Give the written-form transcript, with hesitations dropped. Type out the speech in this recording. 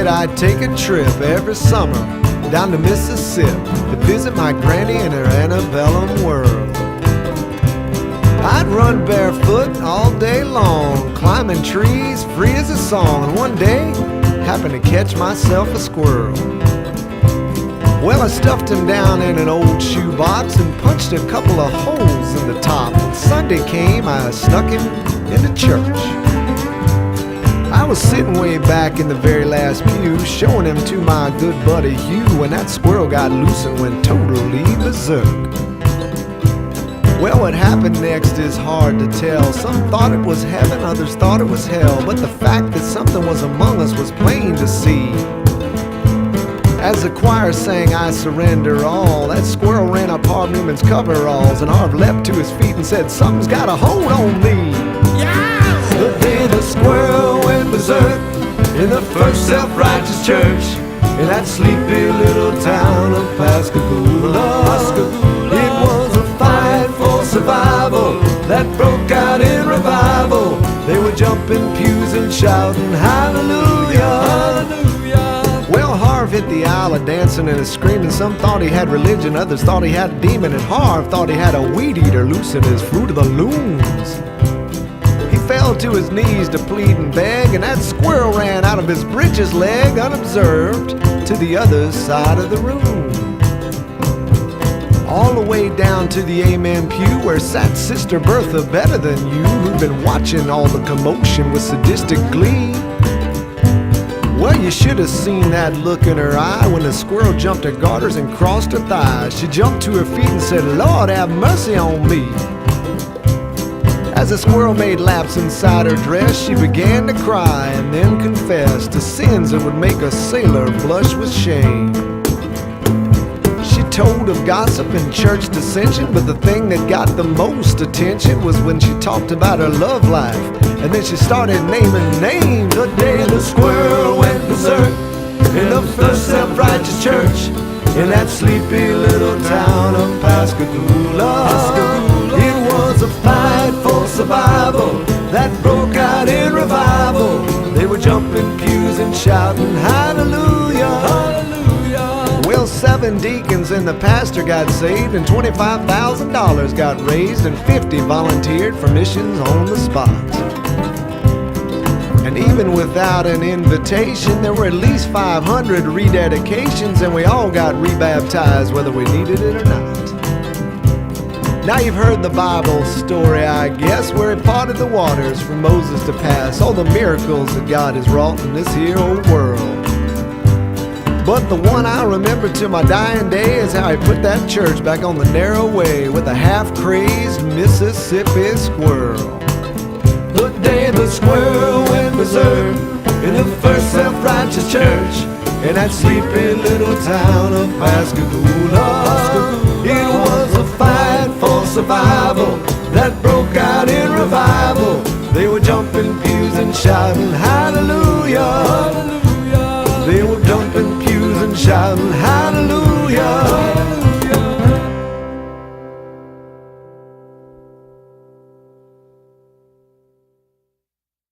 said I'd take a trip every summer down to Mississippi to visit my granny in her antebellum world. I'd run barefoot all day long, climbing trees free as a song, and one day happened to catch myself a squirrel. Well, I stuffed him down in an old shoebox and punched a couple of holes in the top. When Sunday came, I snuck him into church. I was sitting way back in the very last pew, showing him to my good buddy Hugh, when that squirrel got loose and went totally berserk. Well, what happened next is hard to tell. Some thought it was heaven, others thought it was hell, but the fact that something was among us was plain to see. As the choir sang "I Surrender All," that squirrel ran up Harv Newman's coveralls, and Harv leapt to his feet and said, "Something's got a hold on me." Yeah! The day the squirrel went berserk in the first self-righteous church in that sleepy little town of Pascagoula. It was a fight for survival that broke out in revival. They were jumping pews and shouting hallelujah, hallelujah. Well, Harv hit the aisle a dancing and a screaming. Some thought he had religion, others thought he had a demon, and Harv thought he had a weed eater loose in his Fruit of the Looms. He fell to his knees to plead and beg, and that squirrel ran out of his breeches leg unobserved to the other side of the room. All the way down to the Amen pew where sat Sister Bertha Better Than You, who'd been watching all the commotion with sadistic glee. Well, you should have seen that look in her eye when the squirrel jumped her garters and crossed her thighs. She jumped to her feet and said, "Lord, have mercy on me." As the squirrel made laps inside her dress, she began to cry and then confess to sins that would make a sailor blush with shame. She told of gossip and church dissension, but the thing that got the most attention was when she talked about her love life. And then she started naming names. The day the squirrel went berserk in the first self-righteous church in that sleepy little town of Pascagoula. It was a fight for survival that broke out in revival. They were jumping pews and shouting hallelujah, hallelujah. Well, 7 deacons and the pastor got saved, and $25,000 got raised, and 50 volunteered for missions on the spot. And even without an invitation, there were at least 500 rededications, and we all got rebaptized whether we needed it or not. Now you've heard the Bible story, I guess, where he parted the waters for Moses to pass, all the miracles that God has wrought in this here old world. But the one I remember to my dying day is how he put that church back on the narrow way with a half-crazed Mississippi squirrel. The day the squirrel went berserk in the first self-righteous church in that sleepy little town of Pascagoula. It was a fight for survival that broke out in revival. They were jumping pews and shouting hallelujah, hallelujah. They were jumping pews and shouting hallelujah.